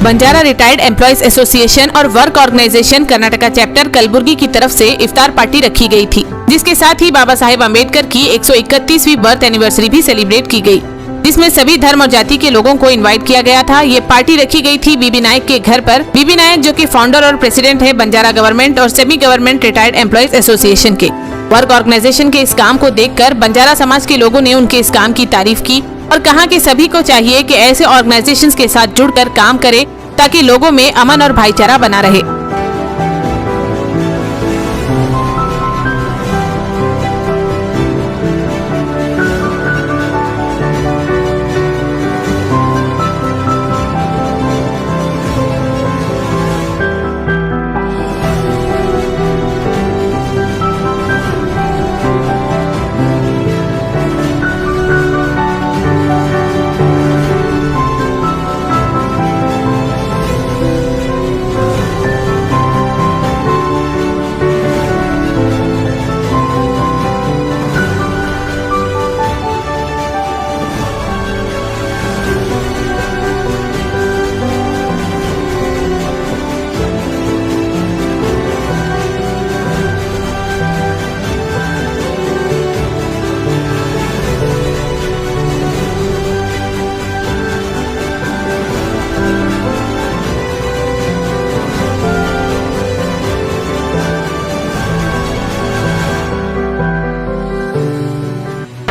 Banjara retired employees association और work organisation Karnataka chapter Kalaburagi की तरफ से इफ्तार पार्टी रखी गई थी, जिसके साथ ही बाबा साहेब अम्बेडकर की 131वीं बर्थ एनिवर्सरी भी सेलिब्रेट की गई, जिसमें सभी धर्म और जाति के लोगों को इनवाइट किया गया था। ये पार्टी रखी गई थी बीबी नायक के घर पर। बीबी नायक जो कि फाउंडर और प्रेसिडेंट है बंजारा गवर्नमेंट और semi government retired employees association के। वर्क ऑर्गेनाइजेशन के इस काम को देखकर बंजारा समाज के लोगों ने उनके इस काम की तारीफ की और कहा कि सभी को चाहिए कि ऐसे ऑर्गेनाइजेशंस के साथ जुड़कर काम करें ताकि लोगों में अमन और भाईचारा बना रहे।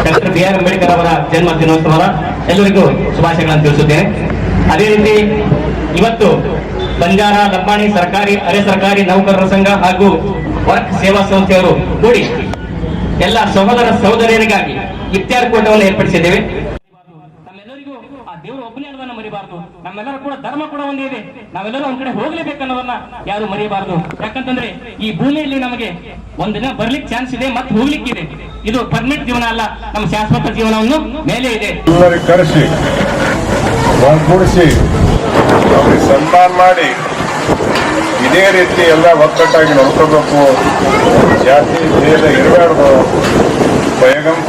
Doctor B R. ಅಂಬೇಡ್ಕರ್ ಅವರ ಜನ್ಮ ದಿನೋತ್ಸವದ ಎಲ್ಲರಿಗೂ ಶುಭಾಶಯಗಳನ್ನು ತಿಳಿಸುತ್ತೇನೆ. ಅದೇ ರೀತಿ ಇವತ್ತು ಬಂಜಾರ ಲಂಬಾಣಿ ಸರ್ಕಾರಿ ಅರೆ ಸರ್ಕಾರಿ ನೌಕರರ ಸಂಘ ಹಾಗೂ ವರ್ಕ್ ಸೇವಾ ಸಂಸ್ಥೆಯವರು ಕೂಡಿ ಎಲ್ಲ ಸಹೋದರ ಸಹೋದರಿಯರಿಗಾಗಿ ಇಫ್ತಾರ್ ಕೂಟವನ್ನು ಏರ್ಪಡಿಸಿದ್ದೇವೆ. ನಮ್ಮೆಲ್ಲರಿಗೂ ಆ ದೇವರು ಒಬ್ಬನೇ ಅನ್ನೋದನ್ನ ಮರಿಬಾರದು. ನಮ್ಮೆಲ್ಲರೂ ಕೂಡ ಧರ್ಮ ಕೂಡ ಒಂದೇ ಇದೆ. ನಾವೆಲ್ಲರೂ ಒಂದ್ ಕಡೆ ಹೋಗ್ಲೇಬೇಕನ್ನೋದನ್ನ ಯಾರು ಮರಿಬಾರದು. ಯಾಕಂತಂದ್ರೆ ಈ ಭೂಮಿಯಲ್ಲಿ ನಮಗೆ ಒಂದಿನ ಬರ್ಲಿಕ್ಕೆ ಚಾನ್ಸ್ ಇದೆ, ಮತ್ತೆ ಹೋಗ್ಲಿಕ್ಕಿದೆ. ಇದು ಪರ್ಮನೆಂಟ್ ಜೀವನ ಅಲ್ಲ, ನಮ್ಮ ಶಾಶ್ವತ ಜೀವನವನ್ನು ಮೇಲೆ ಇದೆ. ಕರೆಸಿ ಒಗ್ಗೂಡಿಸಿ ಅವ್ರಿಗೆ ಸನ್ಮಾನ ಮಾಡಿ ಇದೇ ರೀತಿ ಎಲ್ಲ ಒಕ್ಕಟ್ಟಾಗಿ ನೋಡ್ಕೋಬೇಕು. ಜಾತಿ ಭೇದ ಇರಬಾರ್ದು.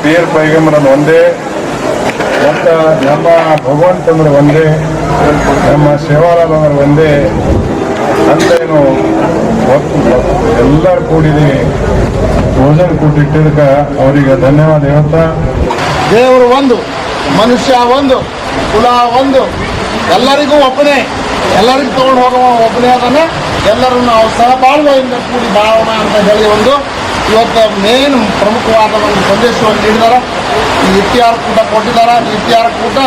ಪೇರ್ ಪೈಗಂಬರನ್ನು ಒಂದೇ, ಮತ್ತು ನಮ್ಮ ಭಗವಂತಂದ್ರೆ ಒಂದೇ, ನಮ್ಮ ಸೇವಾಲಾಲ್ ಅಂದ್ರೆ ಒಂದೇ ಅಂತೇನು ಎಲ್ಲರೂ ಕೂಡಿದೀವಿ. ಭೋಜನ ಕೂಡಿಟ್ಟಿದ್ದಕ್ಕೆ ಅವರಿಗೆ ಧನ್ಯವಾದ ಹೇಳ್ತಾ, ದೇವರು ಒಂದು, ಮನುಷ್ಯ ಒಂದು, ಕುಲ ಒಂದು, ಎಲ್ಲರಿಗೂ ಒಬ್ಬನೇ, ಎಲ್ಲರಿಗೂ ತಗೊಂಡು ಹೋಗುವ ಒಬ್ಬನೇ ಅದನ್ನು ಎಲ್ಲರೂ ನಾವು ಸಹಬಾಳ್ವೆಯಿಂದ ಕೂಡಿ ಬಾಳೋಣ ಅಂತ ಹೇಳಿ ಒಂದು ಇವತ್ತು ಮೇನ್ ಪ್ರಮುಖವಾದ ಒಂದು ಸಂದೇಶವನ್ನು ನೀಡಿದ್ದಾರೆ. ಈ ಇಫ್ತಾರ್ ಕೂಟ ಕೊಟ್ಟಿದ್ದಾರೆ. ಈ ಇಫ್ತಾರ್ ಕೂಟ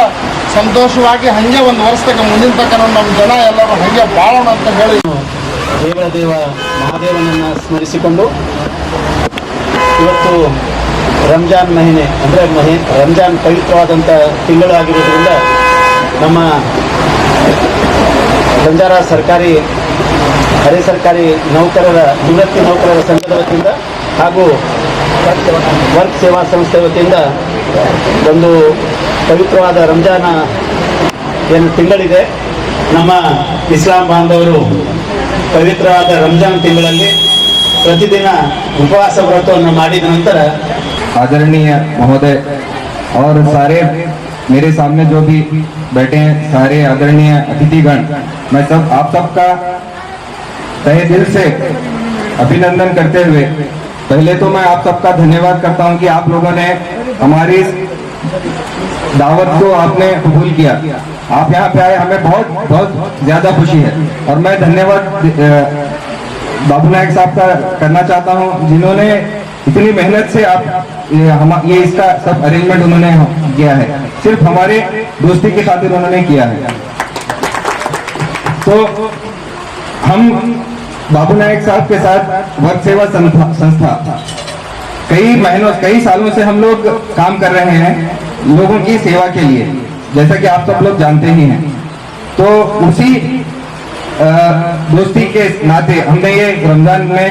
ಸಂತೋಷವಾಗಿ ಹಾಗೆ ಒಂದು ವರ್ಷಕ್ಕೆ ಮುಂದಿನ ತನಕ ನಮ್ಮ ಜನ ಎಲ್ಲರೂ ಹಾಗೆ ಬಾಳೋಣ ಅಂತ ಹೇಳಿ ದೇವ ಮಹಾದೇವನನ್ನು ಸ್ಮರಿಸಿಕೊಂಡು ಇವತ್ತು ರಂಜಾನ್ ಮಹಿನೆ ಅಂದರೆ ರಂಜಾನ್ ಪವಿತ್ರವಾದಂಥ ತಿಂಗಳು ಆಗಿರೋದ್ರಿಂದ ನಮ್ಮ ಬಂಜಾರ ಸರ್ಕಾರಿ ಅರೆ ಸರ್ಕಾರಿ ನೌಕರರ ನಿವೃತ್ತಿ ನೌಕರರ ಸಂಘದ ವತಿಯಿಂದ ಹಾಗೂ ವರ್ಕ್ ಸೇವಾ ಸಂಸ್ಥೆ ವತಿಯಿಂದ ಒಂದು ಪವಿತ್ರವಾದ ರಂಜಾನ ಏನು ತಿಂಗಳಿದೆ, ನಮ್ಮ ಇಸ್ಲಾಂ ಬಾಂಧವರು ಪವಿತ್ರವಾದ ರಂಜಾನ್ ತಿಂಗಳಲ್ಲಿ प्रतिदिन उपवास व्रतವನ್ನು ಮಾಡಿದ ನಂತರ आदरणीय महोदय और सारे मेरे सामने जो भी बैठे हैं सारे आदरणीय अतिथिगण, मैं आप सबका तहे दिल से अभिनंदन करते हुए पहले तो मैं आप सबका धन्यवाद करता हूं कि आप लोगों ने हमारी दावत को आपने कबूल किया। आप यहाँ पे आए, हमें बहुत बहुत ज्यादा खुशी है और मैं धन्यवाद बाबू नायक साहब का करना चाहता हूं, जिन्होंने इतनी मेहनत से ये इसका सब अरेंजमेंट उन्होंने किया है, सिर्फ हमारे दोस्ती की खातिर उन्होंने किया है। तो हम बाबू नायक साहब के साथ वर्क सेवा संस्था कई सालों से हम लोग काम कर रहे हैं लोगों की सेवा के लिए, जैसा कि आप सब लोग जानते ही हैं। तो उसी दोस्ती के नाते हमने ये रमजान में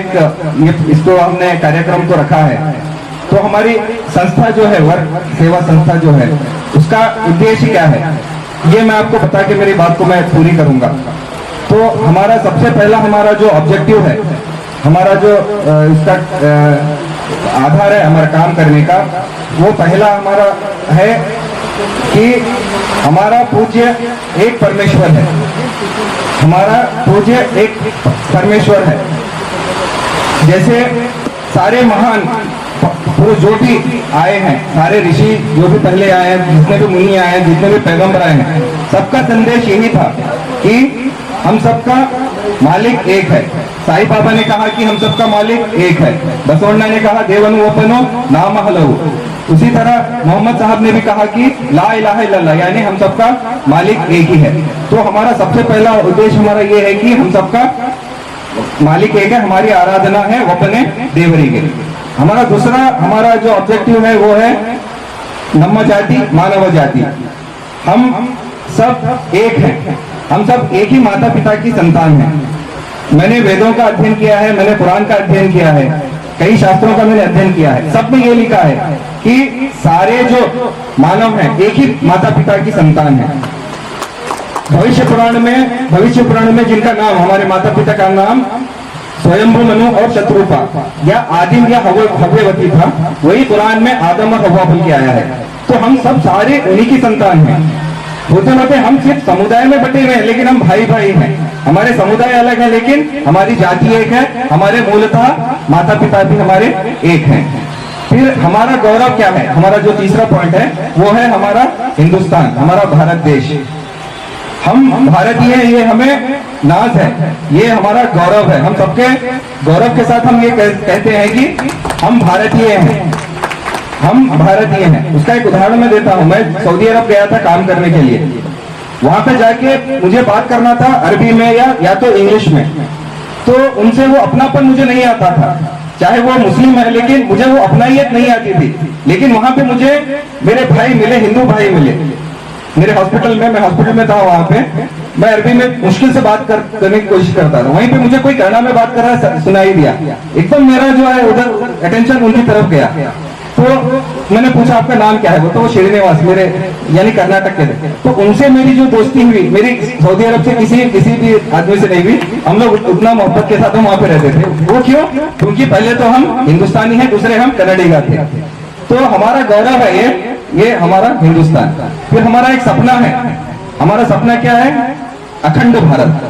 इसको हमने कार्यक्रम को रखा है। तो हमारी संस्था जो है वर्क सेवा संस्था जो है उसका उद्देश्य क्या है, ये मैं आपको बता के मेरी बात को मैं पूरी करूंगा। तो हमारा सबसे पहला हमारा जो ऑब्जेक्टिव है, हमारा जो इसका आधार है हमारा काम करने का, वो पहला हमारा है कि हमारा पूज्य एक परमेश्वर है, हमारा पूज्य एक परमेश्वर है। जैसे सारे महान पुरुष जो भी आए हैं, सारे ऋषि जो भी पहले आए हैं, जितने भी मुनि आए हैं, जितने भी पैगंबर आए हैं, सबका संदेश यही था कि हम सबका मालिक एक है। साईं बाबा ने कहा कि हम सबका मालिक एक है। बसवण्णा ने कहा देवनुपनो नाम हलहु। उसी तरह मोहम्मद साहब ने भी कहा कि ला इलाहा इल्लल्लाह, यानी हम सबका मालिक एक ही है। तो हमारा सबसे पहला उद्देश्य हमारा ये है कि हम सबका मालिक एक है, हमारी आराधना है वपने देवरी के। हमारा दूसरा हमारा जो ऑब्जेक्टिव है वो है नम्म जाति मानव जाति। हम सब एक हैं, हम सब एक ही माता पिता की संतान हैं। मैंने वेदों का अध्ययन किया है, मैंने कुरान का अध्ययन किया है, कई शास्त्रों का मैंने अध्ययन किया है। सब में ये लिखा है कि सारे जो मानव हैं एक ही माता पिता की संतान है। भविष्य पुराण में जिनका नाम, हमारे माता पिता का नाम स्वयंभू मनु और शत्रुपा या आदिम या हव्यवती था, वही कुरान में आदम और हव्वा बोल के आया है। तो हम सब सारे उन्हीं की संतान हैं। होते हम सिर्फ समुदाय में बटे हुए हैं, लेकिन हम भाई भाई हैं। हमारे समुदाय अलग है लेकिन हमारी जाति एक है, हमारे मूलतः माता पिता भी हमारे एक हैं। फिर हमारा गौरव क्या है, हमारा जो तीसरा पॉइंट है वो है हमारा हिंदुस्तान, हमारा भारत देश। हम भारतीय हैं, ये हमें नाज है, ये हमारा गौरव है। हम सबके गौरव के साथ हम ये कहते हैं कि हम भारतीय हैं, हम भारतीय हैं। उसका एक उदाहरण मैं देता हूं। मैं सऊदी अरब गया था काम करने के लिए। वहां पे जाके मुझे बात करना था अरबी में या तो इंग्लिश में। तो उनसे वो अपनापन मुझे नहीं आता था, चाहे वो मुस्लिम है लेकिन मुझे वो अपनाइयत नहीं आती थी। लेकिन वहां पे मुझे मेरे भाई मिले, हिंदू भाई मिले मेरे हॉस्पिटल में। मैं हॉस्पिटल में था वहां पे, मैं अरबी में मुश्किल से बात करने की कोशिश करता था। वहीं पे मुझे कोई कन्नड़ा में बात कर रहा सुनाई दिया। एकदम मेरा जो है उधर अटेंशन उनकी तरफ गया। तो मैंने पूछा आपका नाम क्या है, वो तो वो श्रीनिवास मेरे यानी कर्नाटक के थे। तो उनसे मेरी जो दोस्ती हुई, मेरी सऊदी अरब से किसी भी आदमी से नहीं हुई। हम लोग उतना मोहब्बत के साथ हम वहां पे रहते थे। वो क्यों? क्योंकि पहले तो हम हिंदुस्तानी हैं, दूसरे हम कन्नडिगा थे। तो हमारा गौरव है ये हमारा हिंदुस्तान। फिर हमारा एक सपना है। हमारा सपना क्या है? अखंड भारत।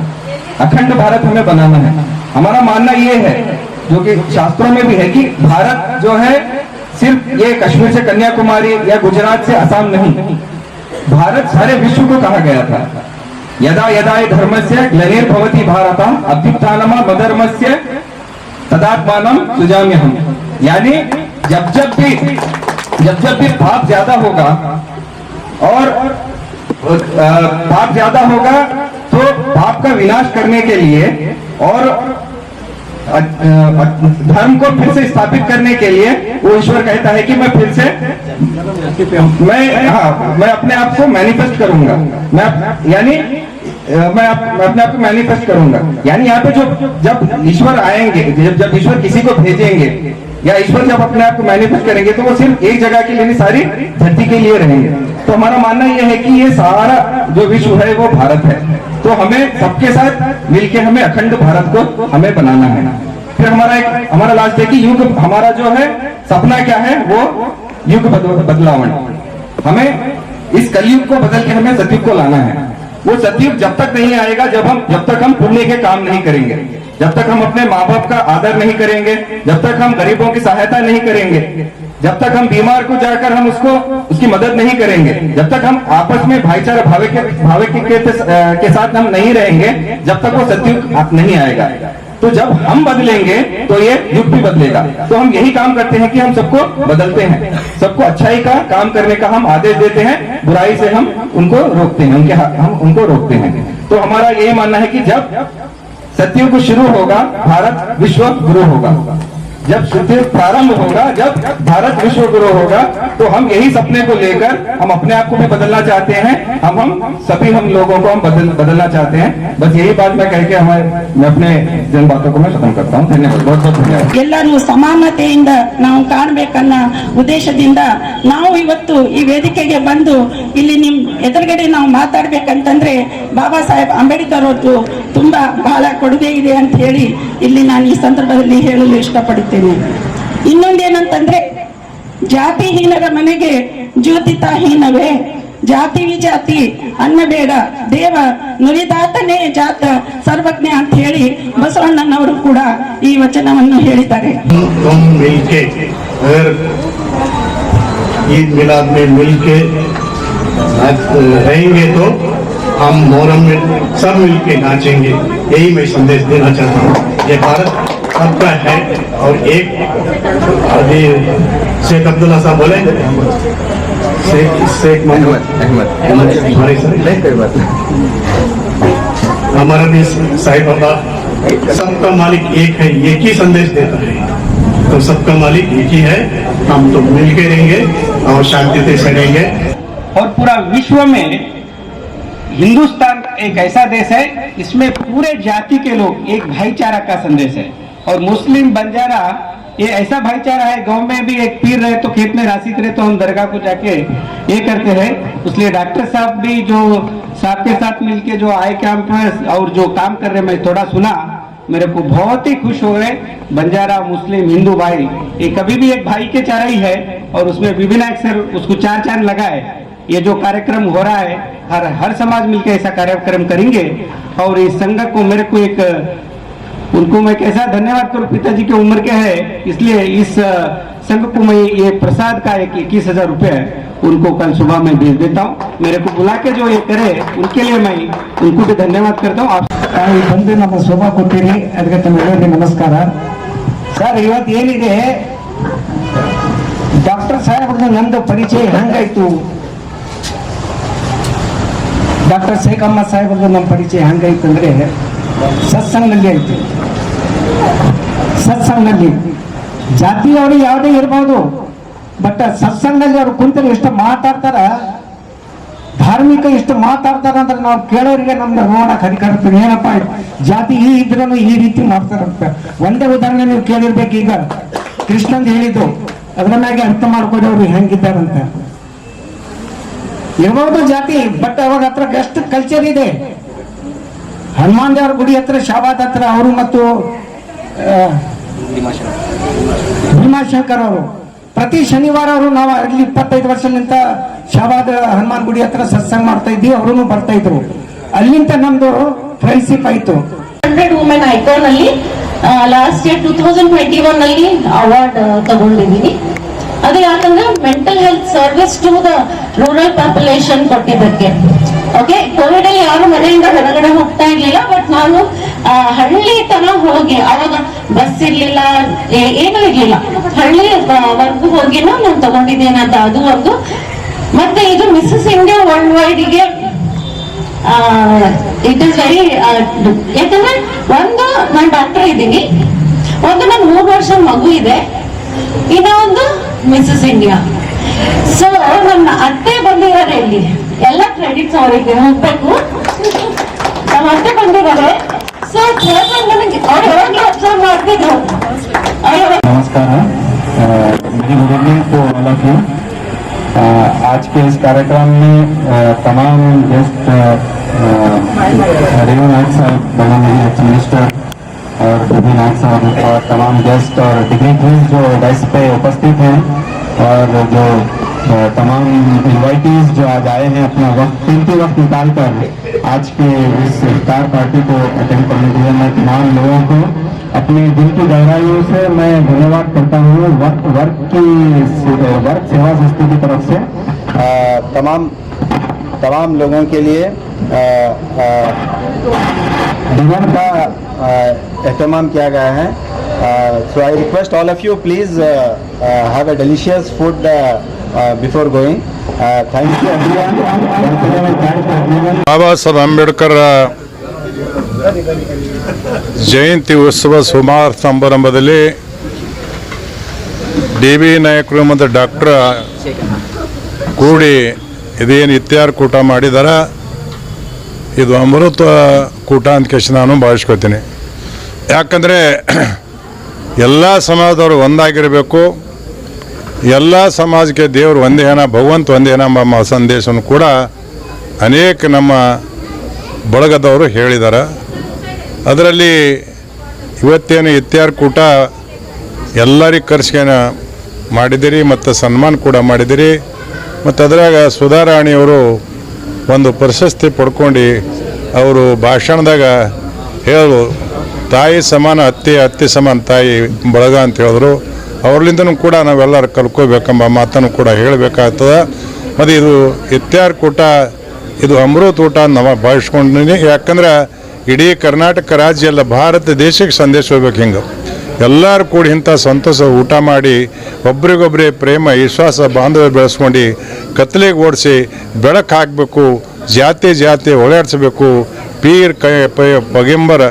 अखंड भारत हमें बनाना है। हमारा मानना ये है, जो कि शास्त्रों में भी है, कि भारत जो है सिर्फ ये कश्मीर से कन्याकुमारी या गुजरात से असम नहीं, भारत सारे विश्व को कहा गया था। यदा यदा धर्मस्य ग्लानिर्भवति भारत अभ्युत्थानमा मधर्मस्य तदात्मानं सृजाम्यहम्। यानी जब जब भी पाप ज्यादा होगा और पाप ज्यादा होगा तो पाप का विनाश करने के लिए और धर्म को फिर से स्थापित करने के लिए वो ईश्वर कहता है कि मैं फिर से मैं अपने आप को मैनिफेस्ट करूंगा। मैं अपने आप को मैनिफेस्ट करूंगा। यानी यहाँ पे जब ईश्वर आएंगे, जब ईश्वर किसी को भेजेंगे या ईश्वर जब अपने आप को मैनिफेस्ट करेंगे तो वो सिर्फ एक जगह के लिए नहीं, सारी धरती के लिए रहेंगे। तो हमारा मानना यह है कि ये सारा जो विश्व है वो भारत है। तो हमें सबके साथ मिलके हमें अखंड भारत को हमें बनाना है। फिर हमारा लास्ट है कि युग, हमारा जो है सपना क्या है, वो युग बदलावन। हमें इस कलयुग को बदल के हमें सतयुग को लाना है। वो सतयुग जब तक नहीं आएगा जब तक हम पुण्य के काम नहीं करेंगे, जब तक हम अपने माँ बाप का आदर नहीं करेंगे, जब तक हम गरीबों की सहायता नहीं करेंगे, जब तक हम बीमार को जाकर हम उसकी मदद नहीं करेंगे, जब तक हम आपस में भाईचारा भावे के साथ हम नहीं रहेंगे, जब तक वो सतयुग नहीं आएगा। तो जब हम बदलेंगे तो ये युग भी बदलेगा। तो हम यही काम करते हैं कि हम सबको बदलते हैं, सबको अच्छाई का काम करने का हम आदेश देते हैं, बुराई से हम उनको रोकते हैं, हम उनको रोकते हैं। तो हमारा यही मानना है कि जब सतयुग शुरू होगा भारत विश्व गुरु होगा। जब सतयुग प्रारंभ होगा, जब भारत विश्व गुरु होगा, तो हम यही सपने को लेकर हम अपने आप को भी बदलना चाहते हैं। हम सभी हम लोगों को हम बदलना चाहते हैं। बस यही बात मैं कह के मैं अपने जन बातों को मैं खत्म करता हूँ। धन्यवाद, बहुत बहुत धन्यवाद। ಎಲ್ಲರೂ ಸಮಾನತೆಯಿಂದ ನಾವು ಕಾಣಬೇಕನ್ನ ಉದ್ದೇಶದಿಂದ ನಾವು ಇವತ್ತು ಈ ವೇದಿಕೆಗೆ ಬಂದು ಇಲ್ಲಿ ನಿಮ್ ಎದುರುಗಡೆ ನಾವು ಮಾತಾಡ್ಬೇಕಂತಂದ್ರೆ ಬಾಬಾ ಸಾಹೇಬ್ ಅಂಬೇಡ್ಕರ್ ಅವ್ರದ್ದು ತುಂಬಾ ಬಹಳ ಕೊಡುಗೆ ಇದೆ ಅಂತ ಹೇಳಿ ಇಲ್ಲಿ ನಾನು ಈ ಸಂದರ್ಭದಲ್ಲಿ ಹೇಳಲು ಇಷ್ಟಪಡುತ್ತೇನೆ। ಇನ್ನೊಂದೇನಂತಂದ್ರೆ ಜಾತಿಹೀನರ ಮನೆಗೆ ಜ್ಯೋತಿತಾಹೀನವೇ, ಜಾತಿ ವಿಜಾತಿ ಅನ್ನಬೇಡ, ದೇವ ನುಡಿದಾತನೇ ಜಾತ ಸರ್ವಜ್ಞ ಅಂತ ಹೇಳಿ ಬಸವಣ್ಣನವರು ಕೂಡ ಈ ವಚನವನ್ನು ಹೇಳಿದ್ದಾರೆ. तुम मिलके अगर ईद मिलाद में मिलके रहेंगे तो हम मोहर्रम में सब मिलके नाचेंगे, यही मैं संदेश देना चाहता हूँ. ये भारत सबका है और एक अभी शेख अब्दुल्ला साहब बोले, शेख मोहम्मद हमारा भी साईं बाबा सबका मालिक एक है, एक ही संदेश देता है. तो सबका मालिक एक ही है, हम तो मिलके रहेंगे और शांति से रहेंगे. और पूरा विश्व में हिंदुस्तान एक ऐसा देश है इसमें पूरे जाति के लोग एक भाईचारा का संदेश है. और मुस्लिम बंजारा ये ऐसा भाईचारा है, गांव में भी एक पीर रहे तो खेत में राशि करे तो हम दरगाह को जाके ये करते हैं. इसलिए डॉक्टर साहब भी जो साहब के साथ मिलके जो आए कैंप में और जो काम कर रहे मैं थोड़ा सुना, मेरे को बहुत ही खुश हो गए. बंजारा मुस्लिम हिंदू भाई ये कभी भी एक भाई के चारा ही है और उसमें विभिन्न अक्षर उसको चार चांद लगाए. ये जो कार्यक्रम हो रहा है हर समाज मिलकर ऐसा कार्यक्रम करेंगे. और इस संघ को मेरे को एक उनको मैं कैसा धन्यवाद करूं, पिताजी की उम्र के है इसलिए इस संघ को मैं ये प्रसाद का 21,000 रुपये उनको कल सुबह में भेज देता हूँ. मेरे को बुला के जो ये करे उनके लिए मैं उनको भी धन्यवाद करता हूँ. ಬಂದು ನಮ್ಮ ಶೋಭಾ ಕೊಟ್ಟಿರಿ, ಅದಕ್ಕೆ ತಮ್ಮೆಲ್ಲರಿಗೂ ನಮಸ್ಕಾರ. ಸರ್, ಇವತ್ತು ಏನಿದೆ ಡಾಕ್ಟರ್ ಸಾಹೇಬ್ರದ್ದು ನಂದು ಪರಿಚಯ ಹೆಂಗಾಯ್ತು, ಡಾಕ್ಟರ್ ಶೇಖ್ ಅಹಮ್ಮದ್ ಸಾಹೇಬ್ರದ್ದು ನಮ್ಮ ಪರಿಚಯ ಹೆಂಗಾಯ್ತು ಅಂದರೆ ಸತ್ಸಂಗದಲ್ಲಿ ಆಯ್ತು. ಸತ್ಸಂಗದಲ್ಲಿ ಜಾತಿಯವರು ಯಾವುದೇ ಇರ್ಬೋದು, ಬಟ್ ಸತ್ಸಂಗದಲ್ಲಿ ಅವ್ರು ಕುಂತಲ್ಲಿ ಎಷ್ಟು ಮಾತಾಡ್ತಾರ, ಧಾರ್ಮಿಕ ಎಷ್ಟು ಮಾತಾಡ್ತಾರ ಅಂದ್ರೆ ನಾವು ಕೇಳೋರಿಗೆ ನಮ್ಗೆ ನೋಡಕ್ ಅಧಿಕಾರ ಇರ್ತದೆ. ಏನಪ್ಪ ಜಾತಿ ಈ ಇದ್ರೂ ಈ ರೀತಿ ಮಾಡ್ತಾರಂತ. ಒಂದೇ ಉದಾಹರಣೆ ನೀವು ಕೇಳಿರ್ಬೇಕು, ಈಗ ಕೃಷ್ಣಂದ್ ಹೇಳಿದ್ದು ಅದ್ರ ಮ್ಯಾಗೆ ಅರ್ಥ ಮಾಡ್ಕೊಂಡು ಅವ್ರು ಹೆಂಗಿದ್ದಾರಂತ. ಇರ್ಬೋದು ಜಾತಿ, ಬಟ್ ಅವಾಗ ಹತ್ರ ಎಷ್ಟು ಕಲ್ಚರ್ ಇದೆ. ಹನುಮಾನ್ ದೇವರ ಗುಡಿ ಹತ್ರ ಶಾಬಾದ್ ಹತ್ರ ಅವರು ಮತ್ತು ಭೀಮಾಶಂಕರ್ ಅವರು ಪ್ರತಿ ಶನಿವಾರ ಅವರು ನಾವು ಅಲ್ಲಿ 25 ವರ್ಷದಿಂದ ಶಾಬಾದ್ ಹನುಮಾನ್ ಗುಡಿ ಹತ್ರ ಸತ್ಸಂಗ ಮಾಡ್ತಾ ಇದ್ವಿ, ಅವರು ಬರ್ತಾ ಇದ್ರು. ಅಲ್ಲಿಂದ ನಮ್ದು ಫ್ರೆಂಡ್ಶಿಪ್ ಆಯ್ತು. 100 ವುಮೆನ್ ಐಕಾನ್ ಅಲ್ಲಿ ಲಾಸ್ಟ್ ಇಯರ್ 2021 ಅಲ್ಲಿ ಅವಾರ್ಡ್ ತಗೊಂಡಿದ್ದೀನಿ. ಅದು ಯಾಕಂದ್ರೆ mental health service to the rural population ಕೊಟ್ಟಿದ್ದಕ್ಕೆ. ಓಕೆ, ಕೋವಿಡ್ ಅಲ್ಲಿ ಯಾರು ಮನೆಯಿಂದ ಹೊರಗಡೆ ಹೋಗ್ತಾ ಇರ್ಲಿಲ್ಲ, ಬಟ್ ನಾನು ಹಳ್ಳಿ ತರ ಹೋಗಿ, ಅವಾಗ ಬಸ್ ಇರ್ಲಿಲ್ಲ, ಏನೂ ಇರ್ಲಿಲ್ಲ, ಹಳ್ಳಿ ವರ್ಗು ಹೋಗಿನೂ ನಾನು ತಗೊಂಡಿದ್ದೇನೆ ಅಂತ. ಅದು ಒಂದು. ಮತ್ತೆ ಇದು ಮಿಸಸ್ ಇಂಡಿಯಾ ವರ್ಲ್ಡ್ ವೈಡ್ಗೆ ಇಟ್ ಇಸ್ ವೆರಿ, ಯಾಕಂದ್ರೆ ಒಂದು ನಾನು ಡಾಕ್ಟರ್ ಇದ್ದೀನಿ, ಒಂದು ನನ್ನ 3 ವರ್ಷ ಮಗು ಇದೆ, ಇನ್ನ ಒಂದು ಮಿಸಸ್ ಇಂಡಿಯಾ. ಸೊ ನನ್ನ ಅತ್ತೆ ಬಂದಿದ್ದಾರೆ, ಇಲ್ಲಿ ಎಲ್ಲ ಕ್ರೆಡಿಟ್ಸ್ ಅವರಿಗೆ ಹೋಗ್ಬೇಕು. ನಮ್ಮ ಅತ್ತೆ ಬಂದಿದ್ದಾರೆ. ಸೊ ನನಗೆ ಅವ್ರು ಯಾವಾಗಲೂ ಅಬ್ಸರ್ವ್ ಮಾಡ್ತಿದ್ರು. नमस्कार, मेरी good evening to all of you. आज के इस कार्यक्रम में तमाम गेस्ट रेणु नायक साहब, बनर्जी एक्स मिनिस्टर और रवि नायक साहब और तमाम गेस्ट और डिग्निटरीज जो डेस्क पे उपस्थित हैं और जो तमाम इन्वाइटीज जो आज आए हैं अपना कीमती वक्त निकाल कर आज के इस इफ्तार पार्टी को अटेंड करने के लिए, मैं तमाम लोगों को अपने दिल की गहराइयों से मैं धन्यवाद करता हूँ. वर्क सेवा संस्था की तरफ से तमाम लोगों के लिए डिनर का एहतमाम किया गया है. So I request all of you please have a delicious food before going. Thank you everyone. Baba Saheb Ambedkar Jayanti ಉತ್ಸವ ಸಮಾರಂಭದಲ್ಲಿ DB ನಾಯಕರು ಮತ್ತು ಡಾಕ್ಟರ್ ಕೂಡಿ ಇದೇನು ಇತ್ಯಾರ ಕೂಟ ಮಾಡಿದಾರ, ಇದು ಅಮೃತ ಕೂಟ ಅಂತ ಕೇಳಿ ನಾನು ಭಾವಿಸ್ಕೊತೀನಿ. ಯಾಕಂದರೆ ಎಲ್ಲ ಸಮಾಜದವರು ಒಂದಾಗಿರಬೇಕು, ಎಲ್ಲ ಸಮಾಜಕ್ಕೆ ದೇವರು ಒಂದೇನ, ಭಗವಂತ ಒಂದೇನ ಎಂಬ ಸಂದೇಶವನ್ನು ಕೂಡ ಅನೇಕ ನಮ್ಮ ಬಳಗದವರು ಹೇಳಿದ್ದಾರೆ. ಅದರಲ್ಲಿ ಇವತ್ತೇನು ಇತ್ಯಾರ ಕೂಟ ಎಲ್ಲರಿಗೆ ಕರೆಸ್ಕೊಂಡು ಮಾಡಿದಿರಿ ಮತ್ತು ಸನ್ಮಾನ ಕೂಡ ಮಾಡಿದಿರಿ. ಮತ್ತು ಅದ್ರಾಗ ಸುಧಾರಾಣಿಯವರು ಒಂದು ಪ್ರಶಸ್ತಿ ಪಡ್ಕೊಂಡು ಅವರು ಭಾಷಣದಾಗ ಹೇಳು ತಾಯಿ ಸಮಾನ ಅತ್ತಿ ಸಮಾನ ತಾಯಿ ಬಳಗ ಅಂತ ಹೇಳಿದ್ರು. ಅವ್ರಲಿಂದನೂ ಕೂಡ ನಾವೆಲ್ಲರೂ ಕಲ್ಕೋಬೇಕೆಂಬ ಮಾತನ್ನು ಕೂಡ ಹೇಳಬೇಕಾಗ್ತದೆ. ಮತ್ತು ಇದು ಇಫ್ತಾರ್ ಕೂಟ ಇದು ಅಮೃತ ಊಟ ನಾವು ಭಾವಿಸ್ಕೊಂಡಿನಿ. ಯಾಕಂದ್ರೆ ಇಡೀ ಕರ್ನಾಟಕ ರಾಜ್ಯ ಎಲ್ಲ ಭಾರತ ದೇಶಕ್ಕೆ ಸಂದೇಶ ಹೋಗ್ಬೇಕು. ಹಿಂಗೆ ಎಲ್ಲರೂ ಕೂಡಿ ಇಂಥ ಸಂತೋಷ ಊಟ ಮಾಡಿ ಒಬ್ರಿಗೊಬ್ಬರೇ ಪ್ರೇಮ ವಿಶ್ವಾಸ ಬಾಂಧವ್ಯ ಬೆಳೆಸ್ಕೊಂಡು ಕತ್ಲೆಗೆ ಓಡಿಸಿ ಬೆಳಕು ಹಾಕಬೇಕು, ಜಾತಿ ಓಡಾಡಿಸ್ಬೇಕು. ಪೀರ್ ಪಗಂಬರ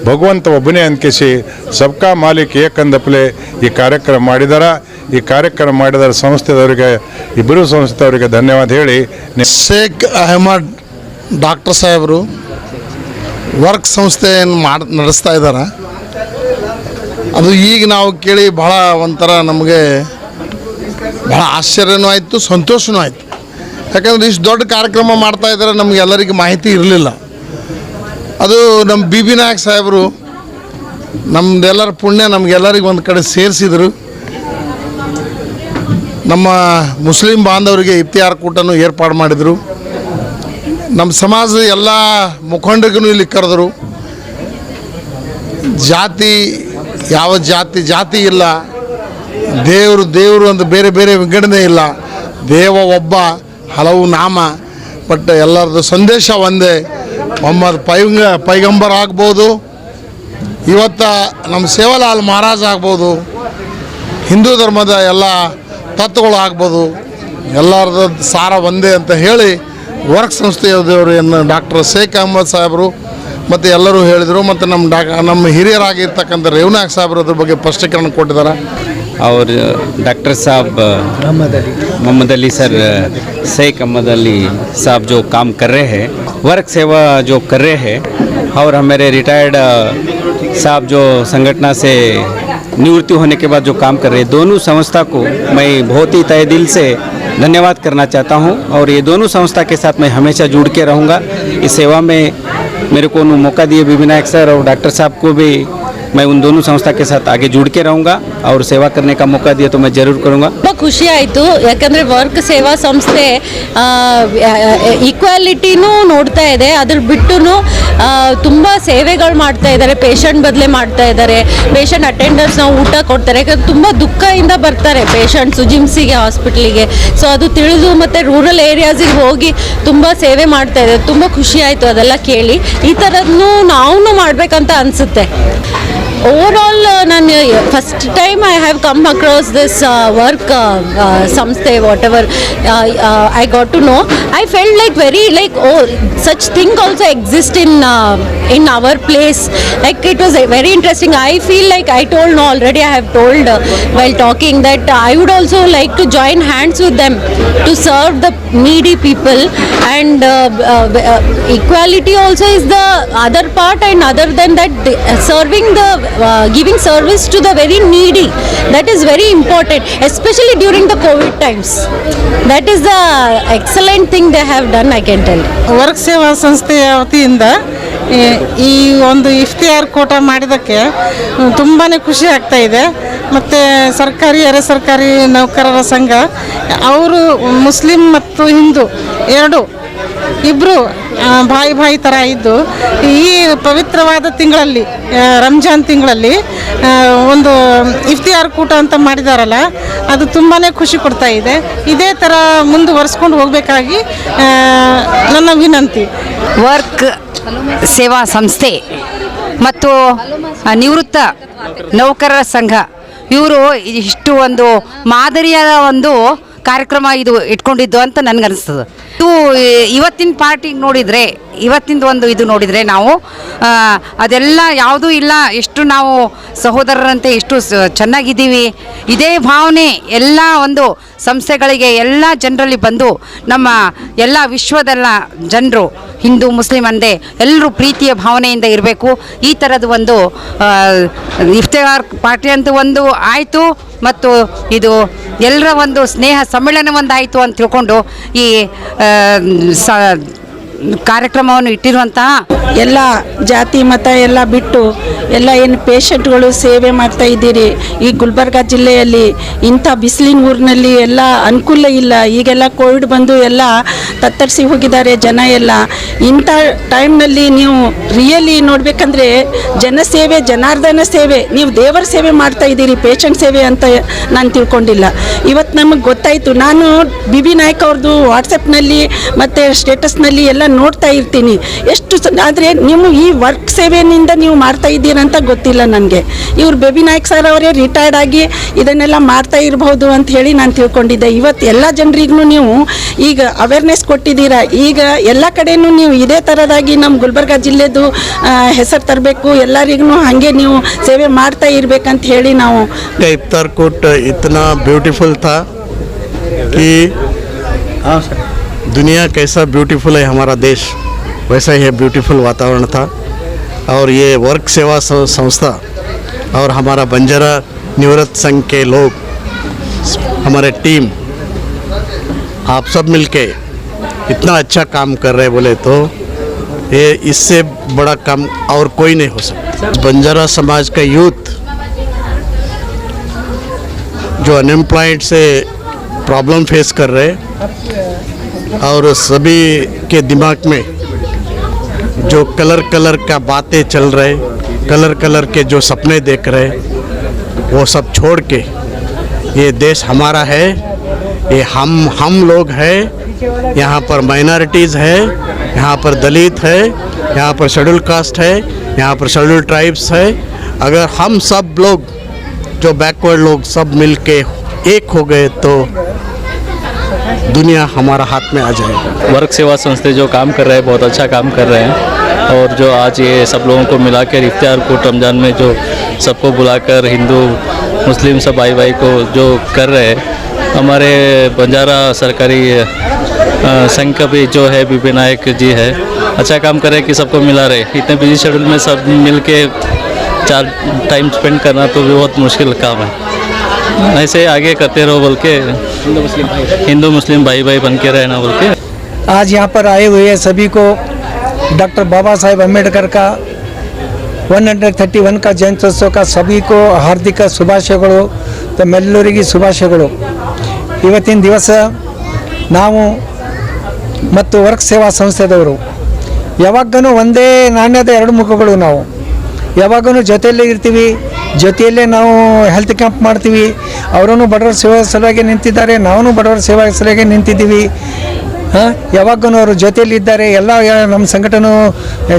ಭಗವಂತ ಒಬ್ಬನೇ ಅಂದ್ಕೇಸಿ ಸಬ್ಕಾ ಮಾಲಿಕ್ ಏಕಂದಪ್ಲೆ ಈ ಕಾರ್ಯಕ್ರಮ ಮಾಡಿದಾರ. ಈ ಕಾರ್ಯಕ್ರಮ ಮಾಡಿದ ಸಂಸ್ಥೆದವರಿಗೆ ಇಬ್ಬರು ಸಂಸ್ಥೆಯವರಿಗೆ ಧನ್ಯವಾದ ಹೇಳಿ, ಶೇಖ್ ಅಹಮದ್ ಡಾಕ್ಟರ್ ಸಾಹೇಬರು ವರ್ಕ್ ಸಂಸ್ಥೆಯನ್ನು ನಡೆಸ್ತಾ ಇದ್ದಾರೆ. ಅದು ಈಗ ನಾವು ಕೇಳಿ ಭಾಳ ಒಂಥರ ನಮಗೆ ಭಾಳ ಆಶ್ಚರ್ಯನೂ ಆಯಿತು, ಸಂತೋಷನೂ ಆಯಿತು. ಯಾಕಂದರೆ ಇಷ್ಟು ದೊಡ್ಡ ಕಾರ್ಯಕ್ರಮ ಮಾಡ್ತಾ ಇದ್ದಾರೆ, ನಮಗೆಲ್ಲರಿಗೆ ಮಾಹಿತಿ ಇರಲಿಲ್ಲ. ಅದು ನಮ್ಮ ಬಿ ನಾಯಕ್ ಸಾಹೇಬರು ನಮ್ಮದೆಲ್ಲರ ಪುಣ್ಯ ನಮಗೆಲ್ಲರಿಗೆ ಒಂದು ಕಡೆ ಸೇರಿಸಿದರು. ನಮ್ಮ ಮುಸ್ಲಿಂ ಬಾಂಧವರಿಗೆ ಇಫ್ತಿಯಾರ್ ಕೂಟನೂ ಏರ್ಪಾಡು ಮಾಡಿದರು. ನಮ್ಮ ಸಮಾಜದ ಎಲ್ಲ ಮುಖಂಡರಿಗೂ ಇಲ್ಲಿ ಕರೆದರು. ಯಾವ ಜಾತಿ ಇಲ್ಲ, ದೇವರು ಅಂತ ಬೇರೆ ವಿಂಗಡಣೆ ಇಲ್ಲ. ದೇವ ಒಬ್ಬ, ಹಲವು ನಾಮ, ಬಟ್ ಎಲ್ಲರದ್ದು ಸಂದೇಶ ಒಂದೇ. ಮೊಹಮ್ಮದ್ ಪೈಗಂಬರ್ ಆಗ್ಬೋದು, ಇವತ್ತು ನಮ್ಮ ಸೇವಾಲಾಲ್ ಮಹಾರಾಜ್ ಆಗ್ಬೋದು, ಹಿಂದೂ ಧರ್ಮದ ಎಲ್ಲ ತತ್ವಗಳು ಆಗ್ಬೋದು, ಎಲ್ಲರದ್ದು ಸಾರ ಒಂದೇ ಅಂತ ಹೇಳಿ ವರ್ಕ್ ಸಂಸ್ಥೆಯವರು ಡಾಕ್ಟರ್ ಶೇಖ್ ಅಹಮದ್ ಸಾಹೇಬರು ಮತ್ತು ಎಲ್ಲರೂ ಹೇಳಿದರು. ಮತ್ತು ನಮ್ಮ ಹಿರಿಯರಾಗಿರ್ತಕ್ಕಂಥ ರೇವನಾಯಕ್ ಸಾಹೇಬರು ಅದ್ರ ಬಗ್ಗೆ ಸ್ಪಷ್ಟೀಕರಣ ಕೊಟ್ಟಿದ್ದಾರೆ. और डॉक्टर साहब मोहम्मद अली सर, शेख अहमद अली साहब जो काम कर रहे हैं, वर्क सेवा जो कर रहे हैं, और हमारे रिटायर्ड साहब जो संगठन से निवृत्ति होने के बाद जो काम कर रहे हैं, दोनों संस्था को मैं बहुत ही तहे दिल से धन्यवाद करना चाहता हूं. और ये दोनों संस्था के साथ मैं हमेशा जुड़ के रहूँगा. इस सेवा में मेरे को मौका दिए बी नायक सर और डॉक्टर साहब को भी मैं उन दोनों संस्था के साथ आगे जुड़ के रहूँगा, और सेवा करने का मौका दिया तो मैं ज़रूर करूँगा. ತುಂಬ ಖುಷಿ ಆಯಿತು. ಯಾಕಂದರೆ ವರ್ಕ್ ಸೇವಾ ಸಂಸ್ಥೆ ಈಕ್ವಾಲಿಟಿನೂ ನೋಡ್ತಾ ಇದೆ, ಅದ್ರ ಬಿಟ್ಟು ತುಂಬ ಸೇವೆಗಳು ಮಾಡ್ತಾ ಇದ್ದಾರೆ. ಪೇಷಂಟ್ ಬದಲೇ ಮಾಡ್ತಾ ಇದ್ದಾರೆ. ಪೇಷಂಟ್ ಅಟೆಂಡರ್ಸ್ ನಾವು ಊಟ ಕೊಡ್ತಾರೆ. ಯಾಕಂದರೆ ತುಂಬ ದುಃಖದಿಂದ ಬರ್ತಾರೆ ಪೇಷಂಟ್ಸು ಜಿಮ್ಸಿಗೆ, ಹಾಸ್ಪಿಟ್ಲಿಗೆ. ಸೊ ಅದು ತಿಳಿದು ಮತ್ತು ರೂರಲ್ ಏರಿಯಾಸಿಗೆ ಹೋಗಿ ತುಂಬ ಸೇವೆ ಮಾಡ್ತಾ ಇದ್ದಾರೆ. ತುಂಬ ಖುಷಿ ಆಯಿತು ಅದೆಲ್ಲ ಕೇಳಿ. ಈ ಥರದ್ದು ನಾವು ಮಾಡಬೇಕಂತ ಅನಿಸುತ್ತೆ. ಓವರಾಲ್ ನಾನು first time I have come across this work ಸಂಸ್ಥೆ, whatever I got to know. I felt like very like such thing also exist in our place. Like it was very interesting. I feel like I told already, I have told while talking that I would also like to join hands with them to serve the needy people. And equality also is the other part, and other than that serving the giving service to the very needy, that is very important, especially during the COVID times. That is the excellent thing they have done, I can tell. Work ಸೇವಾ ಸಂಸ್ಥೆಯ ವತಿಯಿಂದ ಈ ಒಂದು ಇಫ್ತಿಯಾರ್ ಕೂಟ ಮಾಡಿದ್ದಕ್ಕೆ ತುಂಬಾ ಖುಷಿ ಆಗ್ತಾ ಇದೆ. ಮತ್ತು ಸರ್ಕಾರಿ ಅರೆ ಸರ್ಕಾರಿ ನೌಕರರ ಸಂಘ ಅವರು ಮುಸ್ಲಿಂ ಮತ್ತು ಹಿಂದೂ ಇಬ್ಬರು ಬಾಯಿ ಥರ ಇದ್ದು ಈ ಪವಿತ್ರವಾದ ತಿಂಗಳಲ್ಲಿ, ರಂಜಾನ್ ತಿಂಗಳಲ್ಲಿ ಒಂದು ಇಫ್ತಿಯಾರ್ ಕೂಟ ಅಂತ ಮಾಡಿದಾರಲ್ಲ, ಅದು ತುಂಬಾ ಖುಷಿ ಕೊಡ್ತಾ ಇದೆ. ಇದೇ ಥರ ಮುಂದುವರಿಸ್ಕೊಂಡು ಹೋಗಬೇಕಾಗಿ ನನ್ನ ವಿನಂತಿ. ವರ್ಕ್ ಸೇವಾ ಸಂಸ್ಥೆ ಮತ್ತು ನಿವೃತ್ತ ನೌಕರರ ಸಂಘ ಇವರು ಇಷ್ಟು ಒಂದು ಮಾದರಿಯಾದ ಒಂದು ಕಾರ್ಯಕ್ರಮ ಇದು ಇಟ್ಕೊಂಡಿದ್ದು ಅಂತ ನನಗನ್ನಿಸ್ತದೆ. ಇದು ಇವತ್ತಿನ ಪಾರ್ಟಿಗೆ ನೋಡಿದರೆ, ಇವತ್ತಿಂದ ಒಂದು ಇದು ನೋಡಿದರೆ ನಾವು ಅದೆಲ್ಲ ಯಾವುದೂ ಇಲ್ಲ. ಎಷ್ಟು ನಾವು ಸಹೋದರರಂತೆ ಎಷ್ಟು ಚೆನ್ನಾಗಿದ್ದೀವಿ. ಇದೇ ಭಾವನೆ ಎಲ್ಲ ಒಂದು ಸಂಸ್ಥೆಗಳಿಗೆ, ಎಲ್ಲ ಜನರಲ್ಲಿ ಬಂದು ನಮ್ಮ ಎಲ್ಲ ವಿಶ್ವದೆಲ್ಲ ಜನರು ಹಿಂದೂ ಮುಸ್ಲಿಂ ಅಂದೇ ಎಲ್ಲರೂ ಪ್ರೀತಿಯ ಭಾವನೆಯಿಂದ ಇರಬೇಕು. ಈ ಥರದ ಒಂದು ಇಫ್ತಿಯಾರ್ ಪಾರ್ಟಿ ಅಂತೂ ಒಂದು ಆಯಿತು, ಮತ್ತು ಇದು ಎಲ್ಲರ ಒಂದು ಸ್ನೇಹ ಸಮ್ಮೇಳನ ಒಂದಾಯಿತು ಅಂತ ತಿಳ್ಕೊಂಡು ಈ ಕಾರ್ಯಕ್ರಮವನ್ನು ಇಟ್ಟಿರುವಂತಹ ಎಲ್ಲ ಜಾತಿ ಮತ ಎಲ್ಲ ಬಿಟ್ಟು ಎಲ್ಲ ಏನು ಪೇಷಂಟ್ಗಳು ಸೇವೆ ಮಾಡ್ತಾ ಇದ್ದೀರಿ. ಈ ಗುಲ್ಬರ್ಗ ಜಿಲ್ಲೆಯಲ್ಲಿ ಇಂಥ ಬಿಸಿಲಿನ ಊರಿನಲ್ಲಿ ಎಲ್ಲ ಅನುಕೂಲ ಇಲ್ಲ. ಈಗೆಲ್ಲ ಕೋವಿಡ್ ಬಂದು ಎಲ್ಲ ತತ್ತರಿಸಿ ಹೋಗಿದ್ದಾರೆ ಜನ ಎಲ್ಲ. ಇಂಥ ಟೈಮ್ನಲ್ಲಿ ನೀವು ರಿಯಲಿ ನೋಡಬೇಕಂದ್ರೆ ಜನಸೇವೆ, ಜನಾರ್ದನ ಸೇವೆ, ನೀವು ದೇವರ ಸೇವೆ ಮಾಡ್ತಾ ಇದ್ದೀರಿ, ಪೇಷಂಟ್ ಸೇವೆ ಅಂತ ನಾನು ತಿಳ್ಕೊಂಡಿಲ್ಲ. ಇವತ್ತು ನಮಗೆ ಗೊತ್ತಾಯಿತು. ನಾನು BB ನಾಯ್ಕ ಅವ್ರದ್ದು ವಾಟ್ಸಪ್ನಲ್ಲಿ ಮತ್ತು ಸ್ಟೇಟಸ್ನಲ್ಲಿ ಎಲ್ಲ ನೋಡ್ತಾ ಇರ್ತೀನಿ. ಎಷ್ಟು ಆದರೆ ನೀವು ಈ ವರ್ಕ್ ಸೇವೆಯಿಂದ ನೀವು ಮಾಡ್ತಾ ಇದ್ದೀರಂತ ಗೊತ್ತಿಲ್ಲ ನನಗೆ. ಇವ್ರು BB ನಾಯ್ಕ ಸರ್ ಅವರೇ ರಿಟೈರ್ಡ್ ಆಗಿ ಇದನ್ನೆಲ್ಲ ಮಾಡ್ತಾ ಇರಬಹುದು ಅಂತ ಹೇಳಿ ನಾನು ತಿಳ್ಕೊಂಡಿದ್ದೆ. ಇವತ್ತು ಎಲ್ಲ ಜನರಿಗೂ ನೀವು ಈಗ ಅವೇರ್ನೆಸ್ ಕೊಟ್ಟಿದ್ದೀರಾ. ಈಗ ಎಲ್ಲ ಕಡೆಯೂ ನೀವು ಇದೇ ಥರದಾಗಿ ನಮ್ಮ ಗುಲ್ಬರ್ಗ ಜಿಲ್ಲೆದು ಹೆಸರು ತರಬೇಕು, ಎಲ್ಲರಿಗೂ ಹಾಗೆ ನೀವು ಸೇವೆ ಮಾಡ್ತಾ ಇರಬೇಕಂತ ಹೇಳಿ ನಾವು. इफ्तार कोट इतना ब्यूटीफुल था कि दुनिया कैसा ब्यूटीफुल है, हमारा देश वैसा ही ब्यूटीफुल वातावरण था. और ये वर्क सेवा संस्था और हमारा बंजारा निवृत्त संघ के लोग, हमारे टीम, आप सब मिलके इतना अच्छा काम कर रहे बोले तो ये इससे बड़ा काम और कोई नहीं हो सकता. बंजारा समाज का यूथ जो अनएम्प्लॉयड से प्रॉब्लम फेस कर रहे और सभी के दिमाग में जो कलर का बातें चल रहे, कलर के जो सपने देख रहे, वो सब छोड़ के ये देश हमारा है, ये हम लोग हैं. यहाँ पर माइनॉरिटीज़ है, यहाँ पर दलित है, यहाँ पर शेड्यूल कास्ट है, यहाँ पर शेड्यूल ट्राइब्स है. अगर हम सब लोग जो बैकवर्ड लोग सब मिलके एक हो गए तो दुनिया हमारा हाथ में आ जाएगी. वर्क सेवा संस्था जो काम कर रहे हैं बहुत अच्छा काम कर रहे हैं. और जो आज ये सब लोगों को मिलाकर इफ्तार को रमज़ान में जो सबको बुलाकर हिंदू मुस्लिम सब भाई को जो कर रहे हैं, हमारे बंजारा सरकारी संघ का भी जो है BB नायक जी है, अच्छा काम कर रहे हैं कि सबको मिला रहे. इतने बिजी शेड्यूल में सब मिल के 4 टाइम स्पेंड करना तो बहुत मुश्किल काम है. ऐसे आगे करते रहो बोल के, हिंदू मुस्लिम भाई बन के रहना बोल के. आज यहाँ पर आए हुए सभी को डॉक्टर बाबा साहेब अम्बेडकर का 131 का ಜಯಂತ್ಯೋತ್ಸವ का सभी को हार्दिक ಶುಭಾಶಯಗಳು. ತಮ್ಮೆಲ್ಲರಿಗೆ ಶುಭಾಶಯಗಳು. ಇವತ್ತಿನ ದಿವಸ ನಾವು ಮತ್ತು ವರ್ಕ್ ಸೇವಾ ಸಂಸ್ಥೆದವರು ಯಾವಾಗಲೂ ಒಂದೇ ನಾಣ್ಯದ ಎರಡು ಮುಖಗಳು. ನಾವು ಯಾವಾಗಲೂ ಜೊತೆಯಲ್ಲೇ ಇರ್ತೀವಿ, ಜೊತೆಯಲ್ಲೇ ನಾವು ಹೆಲ್ತ್ ಕ್ಯಾಂಪ್ ಮಾಡ್ತೀವಿ. ಅವರನ್ನು ಬಡವರ ಸೇವಾ ಸಲುವಾಗಿ ನಿಂತಿದ್ದಾರೆ, ನಾವು ಬಡವರ ಸೇವಾ ಸಲುವಾಗಿ ನಿಂತಿದ್ದೀವಿ. ಯಾವಾಗೂ ಅವರು ಜೊತೆಯಲ್ಲಿದ್ದಾರೆ. ಎಲ್ಲ ನಮ್ಮ ಸಂಘಟನೆ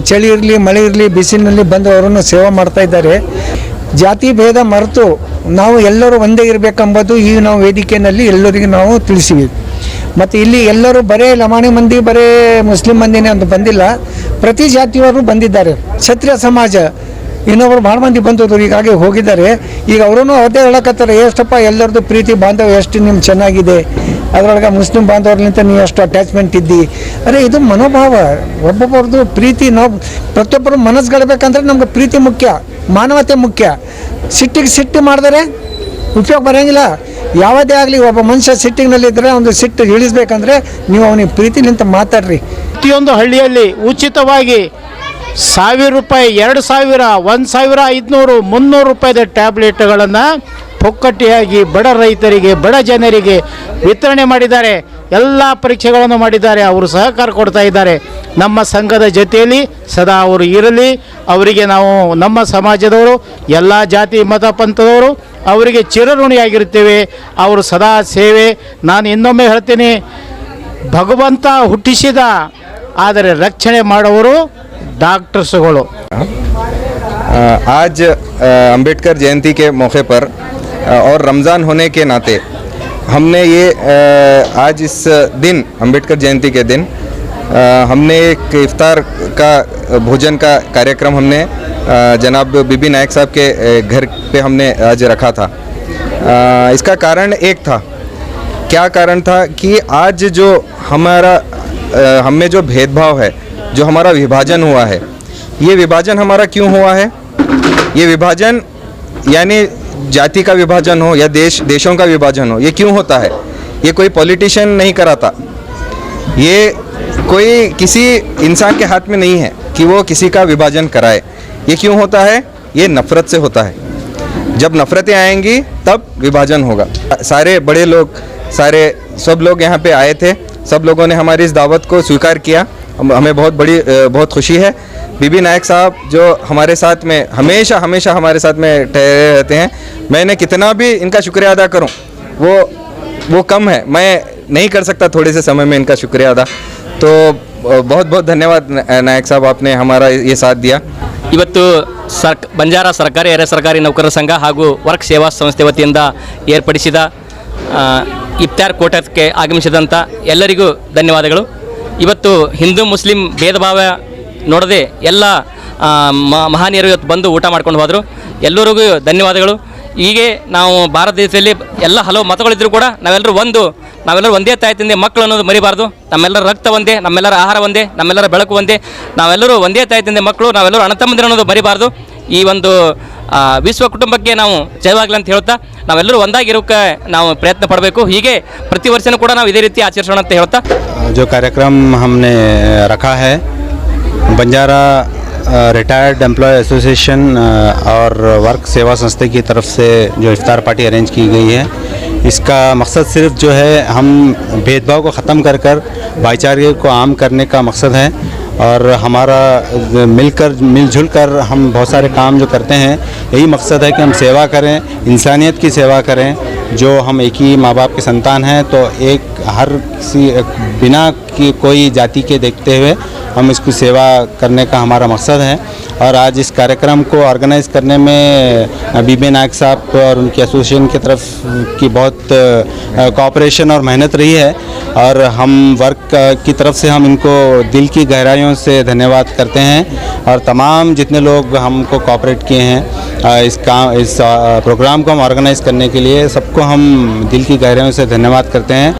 ಚಳಿ ಇರಲಿ ಮಳೆ ಇರಲಿ ಬಿಸಿಲಿನಲ್ಲಿ ಬಂದು ಅವರನ್ನು ಸೇವೆ ಮಾಡ್ತಾ ಇದ್ದಾರೆ. ಜಾತಿ ಭೇದ ಮರೆತು ನಾವು ಎಲ್ಲರೂ ಒಂದೇ ಇರಬೇಕೆಂಬುದು ಈ ನಾವು ವೇದಿಕೆಯಲ್ಲಿ ಎಲ್ಲರಿಗೂ ನಾವು ತಿಳಿಸಿವಿ. ಮತ್ತು ಇಲ್ಲಿ ಎಲ್ಲರೂ ಬರೇ ಲಮಾಣಿ ಮಂದಿ ಬರೇ ಮುಸ್ಲಿಂ ಮಂದಿನೇ ಅಂತ ಬಂದಿಲ್ಲ, ಪ್ರತಿ ಜಾತಿಯವರು ಬಂದಿದ್ದಾರೆ. ಕ್ಷತ್ರಿಯ ಸಮಾಜ ಇನ್ನೊಬ್ಬರು ಭಾಳ ಮಂದಿ ಬಂದವರು ಈಗಾಗಲೇ ಹೋಗಿದ್ದಾರೆ. ಈಗ ಅವರೂ ಅದೇ ಹೇಳಕತ್ತಾರೆ, ಎಷ್ಟಪ್ಪ ಎಲ್ಲರದ್ದು ಪ್ರೀತಿ ಬಾಂಧವ್ಯ ಎಷ್ಟು ನಿಮ್ಗೆ ಚೆನ್ನಾಗಿದೆ, ಅದರೊಳಗೆ ಮುಸ್ಲಿಂ ಬಾಂಧವ್ರಲಿಂತ ನೀವು ಎಷ್ಟು ಅಟ್ಯಾಚ್ಮೆಂಟ್ ಇದ್ದಿ. ಅರೆ ಇದು ಮನೋಭಾವ, ಒಬ್ಬೊಬ್ಬರದ್ದು ಪ್ರೀತಿ. ನಾವು ಪ್ರತಿಯೊಬ್ಬರು ಮನಸ್ಸು ಗೆಲ್ಲಬೇಕಂದ್ರೆ ನಮ್ಗೆ ಪ್ರೀತಿ ಮುಖ್ಯ, ಮಾನವತೆ ಮುಖ್ಯ. ಸಿಟ್ಟು ಮಾಡಿದರೆ ಉಪಯೋಗ ಬರೋಂಗಿಲ್ಲ. ಯಾವುದೇ ಆಗಲಿ ಒಬ್ಬ ಮನುಷ್ಯ ಸಿಟ್ಟಿನಲ್ಲಿದ್ದರೆ ಒಂದು ಸಿಟ್ಟು ಇಳಿಸ್ಬೇಕಂದ್ರೆ ನೀವು ಅವನಿಗೆ ಪ್ರೀತಿಲಿಂತ ಮಾತಾಡ್ರಿ. ಪ್ರತಿಯೊಂದು ಹಳ್ಳಿಯಲ್ಲಿ ಉಚಿತವಾಗಿ 1000 ರೂಪಾಯಿ, 2000, 1500, 300 ರೂಪಾಯಿದ ಟ್ಯಾಬ್ಲೆಟ್ಗಳನ್ನು ಪೊಕ್ಕಟ್ಟಿಯಾಗಿ ಬಡ ರೈತರಿಗೆ, ಬಡ ಜನರಿಗೆ ವಿತರಣೆ ಮಾಡಿದ್ದಾರೆ. ಎಲ್ಲ ಪರೀಕ್ಷೆಗಳನ್ನು ಮಾಡಿದ್ದಾರೆ. ಅವರು ಸಹಕಾರ ಕೊಡ್ತಾ ಇದ್ದಾರೆ. ನಮ್ಮ ಸಂಘದ ಜೊತೆಯಲ್ಲಿ ಸದಾ ಅವರು ಇರಲಿ. ಅವರಿಗೆ ನಾವು ನಮ್ಮ ಸಮಾಜದವರು, ಎಲ್ಲ ಜಾತಿ ಮತ ಪಂಥದವರು ಅವರಿಗೆ ಚಿರಋಣಿಯಾಗಿರುತ್ತೇವೆ. ಅವರು ಸದಾ ಸೇವೆ. ನಾನು ಇನ್ನೊಮ್ಮೆ ಹೇಳ್ತೀನಿ, ಭಗವಂತ ಹುಟ್ಟಿಸಿದ, ಆದರೆ ರಕ್ಷಣೆ ಮಾಡೋರು डॉक्टर्सಗಳು. आज अंबेडकर जयंती के मौके पर और रमज़ान होने के नाते हमने ये आज इस दिन अंबेडकर जयंती के दिन हमने एक इफ्तार का भोजन का कार्यक्रम हमने जनाब BB नायक साहब के घर पे हमने आज रखा था. इसका कारण एक था. क्या कारण था कि आज जो हमारा हम में जो भेदभाव है, जो हमारा विभाजन हुआ है, ये विभाजन हमारा क्यों हुआ है? ये विभाजन यानी जाति का विभाजन हो या देशों का विभाजन हो, ये क्यों होता है? ये कोई पॉलिटिशियन नहीं कराता. ये कोई किसी इंसान के हाथ में नहीं है कि वो किसी का विभाजन कराए। ये क्यों होता है? ये नफ़रत से होता है। जब नफ़रतें आएंगी तब विभाजन होगा। सारे बड़े लोग, सब लोग यहाँ पे आए थे, सब लोगों ने हमारी इस दावत को स्वीकार किया। हमें बहुत खुशी है। बीबी नायक साहब जो हमारे साथ में हमेशा हमारे साथ में ठहरे रहते हैं। मैंने कितना भी इनका शुक्रिया अदा करूं वो कम है। मैं नहीं कर सकता थोड़े से समय में इनका शुक्रिया अदा। तो बहुत धन्यवाद नायक साहब, आपने हमारा ये साथ दिया। ಇವತ್ತು ಬಂಜಾರ ಸರ್ಕಾರಿ ಅರೆ ಸರ್ಕಾರಿ ನೌಕರರ ಸಂಘ ಹಾಗೂ ವರ್ಕ್ ಸೇವಾ ಸಂಸ್ಥೆ ವತಿಯಿಂದ ಏರ್ಪಡಿಸಿದ ಇಫ್ತಾರ್ ಕೂಟಕ್ಕೆ ಆಗಮಿಸಿದಂಥ ಎಲ್ಲರಿಗೂ ಧನ್ಯವಾದಗಳು. ಇವತ್ತು ಹಿಂದೂ ಮುಸ್ಲಿಂ ಭೇದ ಭಾವ ನೋಡದೆ ಎಲ್ಲ ಮಹನೀಯರು ಇವತ್ತು ಬಂದು ಊಟ ಮಾಡ್ಕೊಂಡು ಹೋದರು. ಎಲ್ಲರಿಗೂ ಧನ್ಯವಾದಗಳು. ಹೀಗೆ ನಾವು ಭಾರತ ದೇಶದಲ್ಲಿ ಎಲ್ಲ ಹಲವು ಮತಗಳಿದ್ದರೂ ಕೂಡ ನಾವೆಲ್ಲರೂ ಒಂದೇ ತಾಯಿ ತಂದೆ ಮಕ್ಕಳು ಅನ್ನೋದು ಮರಿಬಾರ್ದು. ನಮ್ಮೆಲ್ಲರ ರಕ್ತ ಒಂದೇ, ನಮ್ಮೆಲ್ಲರ ಆಹಾರ ಒಂದೇ, ನಮ್ಮೆಲ್ಲರ ಬೆಳಕು ಒಂದೇ, ನಾವೆಲ್ಲರೂ ಒಂದೇ ತಾಯಿ ತಂದೆ ಮಕ್ಕಳು, ನಾವೆಲ್ಲರೂ ಅಣ್ಣ ತಮ್ಮಂದಿರು ಅನ್ನೋದು ಮರಿಬಾರ್ದು. ಈ ಒಂದು ವಿಶ್ವ ಕುಟುಂಬಕ್ಕೆ ನಾವು ಜಯವಾಗಲಿ ಅಂತ ಹೇಳ್ತಾ ನಾವೆಲ್ಲರೂ ಒಂದಾಗಿರೋಕ್ಕೆ ನಾವು ಪ್ರಯತ್ನ ಪಡಬೇಕು. ಹೀಗೆ ಪ್ರತಿ ವರ್ಷನೂ ಕೂಡ ನಾವು ಇದೇ ರೀತಿ ಆಚರಿಸೋಣ ಅಂತ ಹೇಳ್ತಾ जो कार्यक्रम हमने रखा है बंजारा रिटायर्ड एम्प्लॉय एसोसिएशन और वर्क सेवा संस्था की तरफ से जो इफ्तार पार्टी अरेंज की गई है, इसका मकसद सिर्फ जो है हम भेदभाव को ख़त्म कर भाईचारे को आम करने का मकसद है। और हमारा मिलजुल कर हम बहुत सारे काम जो करते हैं, यही मकसद है कि हम सेवा करें, इंसानियत की सेवा करें। जो हम एक ही माँ बाप के संतान हैं तो हर किसी बिना कि कोई जाति के देखते हुए हम इसकी सेवा करने का हमारा मकसद है। और आज इस कार्यक्रम को ऑर्गेनाइज़ करने में बीबी नायक साहब और उनकी एसोसिएशन की तरफ की बहुत कोऑपरेशन और मेहनत रही है। और हम वर्क की तरफ से हम इनको दिल की गहराइयों से धन्यवाद करते हैं। और तमाम जितने लोग हमको कोऑपरेट किए हैं इस प्रोग्राम को हम ऑर्गेनाइज़ करने के लिए, सबको हम दिल की गहराइयों से धन्यवाद करते हैं।